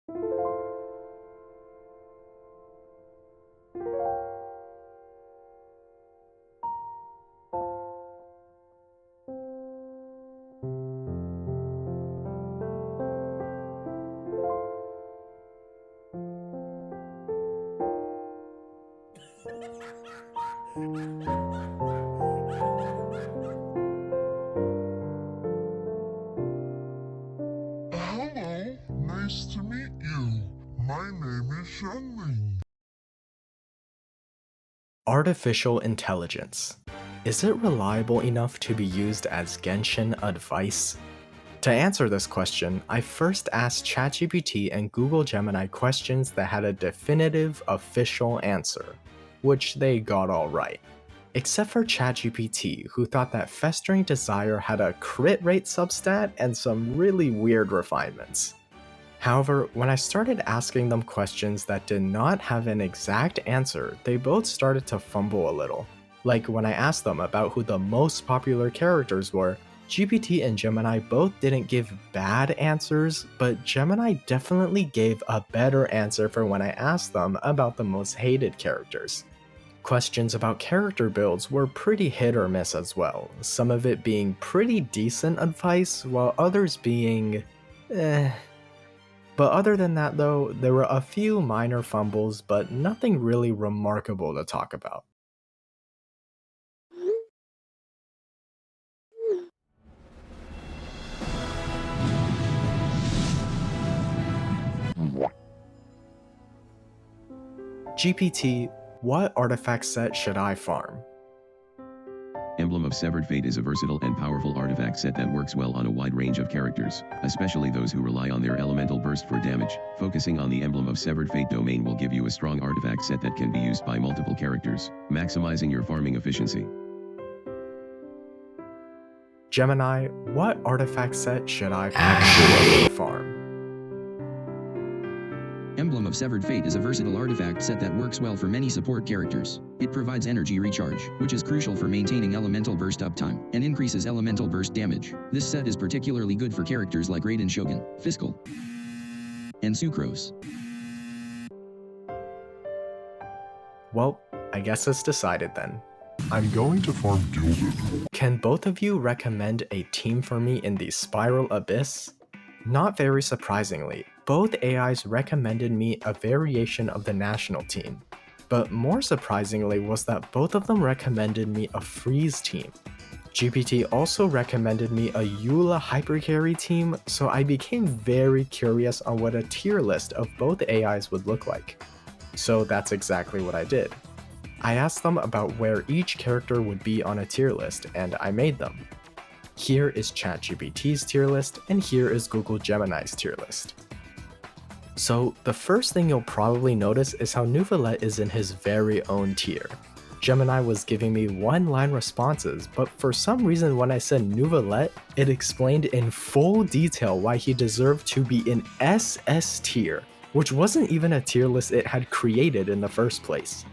Hello, nice to meet you. My name is Shenling. Artificial intelligence. Is it reliable enough to be used as Genshin advice? To answer this question, I first asked ChatGPT and Google Gemini questions that had a definitive, official answer, which they got all right. Except for ChatGPT, who thought that Festering Desire had a crit rate substat and some really weird refinements. However, when I started asking them questions that did not have an exact answer, they both started to fumble a little. Like when I asked them about who the most popular characters were, GPT and Gemini both didn't give bad answers, but Gemini definitely gave a better answer for when I asked them about the most hated characters. Questions about character builds were pretty hit or miss as well, some of it being pretty decent advice, while others being But other than that though, there were a few minor fumbles, but nothing really remarkable to talk about. GPT, what artifact set should I farm? Emblem of Severed Fate is a versatile and powerful artifact set that works well on a wide range of characters, especially those who rely on their elemental burst for damage. Focusing on the Emblem of Severed Fate domain will give you a strong artifact set that can be used by multiple characters, maximizing your farming efficiency. Gemini, what artifact set should I actually farm? Emblem of Severed Fate is a versatile artifact set that works well for many support characters. It provides energy recharge, which is crucial for maintaining elemental burst uptime, and increases elemental burst damage. This set is particularly good for characters like Raiden Shogun, Fiscal, and Sucrose. Well, I guess it's decided then. I'm going to farm Gilded. Can both of you recommend a team for me in the Spiral Abyss? Not very surprisingly, both AIs recommended me a variation of the national team, but more surprisingly was that both of them recommended me a freeze team. GPT also recommended me a Eula hypercarry team, so I became very curious on what a tier list of both AIs would look like. So that's exactly what I did. I asked them about where each character would be on a tier list, and I made them. Here is ChatGPT's tier list, and here is Google Gemini's tier list. So the first thing you'll probably notice is how Neuvillette is in his very own tier. Gemini was giving me one-line responses, but for some reason when I said Neuvillette, it explained in full detail why he deserved to be in SS tier, which wasn't even a tier list it had created in the first place.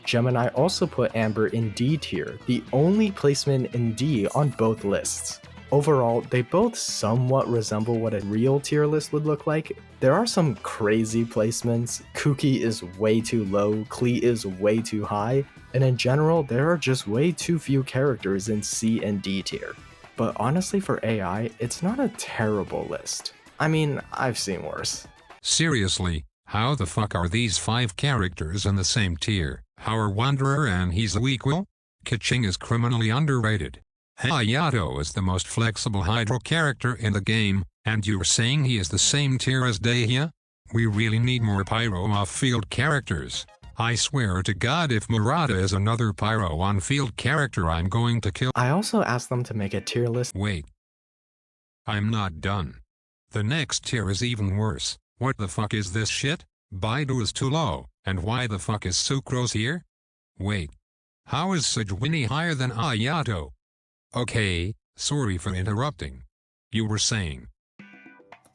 Gemini also put Amber in D tier, the only placement in D on both lists. Overall, they both somewhat resemble what a real tier list would look like. There are some crazy placements, Kuki is way too low, Klee is way too high, and in general, there are just way too few characters in C and D tier. But honestly for AI, it's not a terrible list. I mean, I've seen worse. Seriously, how the fuck are these 5 characters in the same tier? How are Wanderer and Hizu equal? Keqing is criminally underrated. Hayato is the most flexible Hydro character in the game, and you're saying he is the same tier as Dehya? We really need more Pyro off-field characters. I swear to God if Murata is another Pyro on-field character I'm going to kill. I also asked them to make a tier list. Wait. I'm not done. The next tier is even worse. What the fuck is this shit? Baidu is too low, and why the fuck is Sucrose here? Wait. How is Sejuani higher than Ayato? Okay, sorry for interrupting. You were saying.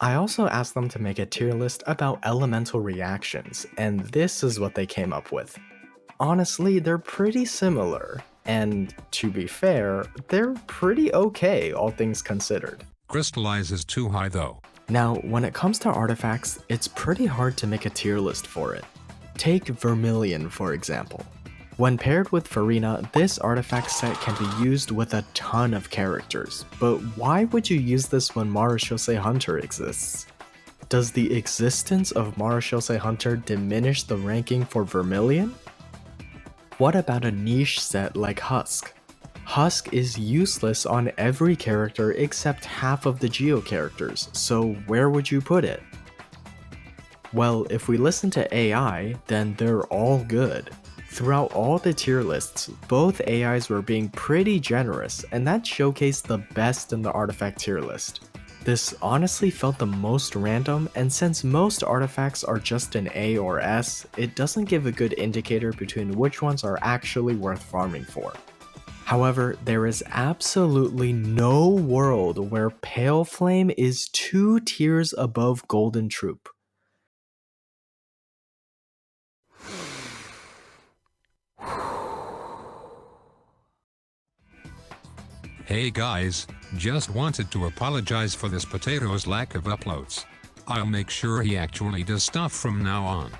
I also asked them to make a tier list about elemental reactions, and this is what they came up with. Honestly, they're pretty similar, and to be fair, they're pretty okay all things considered. Crystallize is too high though. Now, when it comes to artifacts, it's pretty hard to make a tier list for it. Take Vermilion, for example. When paired with Farina, this artifact set can be used with a ton of characters, but why would you use this when Marechaussee Hunter exists? Does the existence of Marechaussee Hunter diminish the ranking for Vermilion? What about a niche set like Husk? Husk is useless on every character except half of the Geo characters, so where would you put it? Well, if we listen to AI, then they're all good. Throughout all the tier lists, both AIs were being pretty generous, and that showcased the best in the artifact tier list. This honestly felt the most random, and since most artifacts are just an A or S, it doesn't give a good indicator between which ones are actually worth farming for. However, there is absolutely no world where Pale Flame is 2 tiers above Golden Troop. Hey guys, just wanted to apologize for this potato's lack of uploads. I'll make sure he actually does stuff from now on.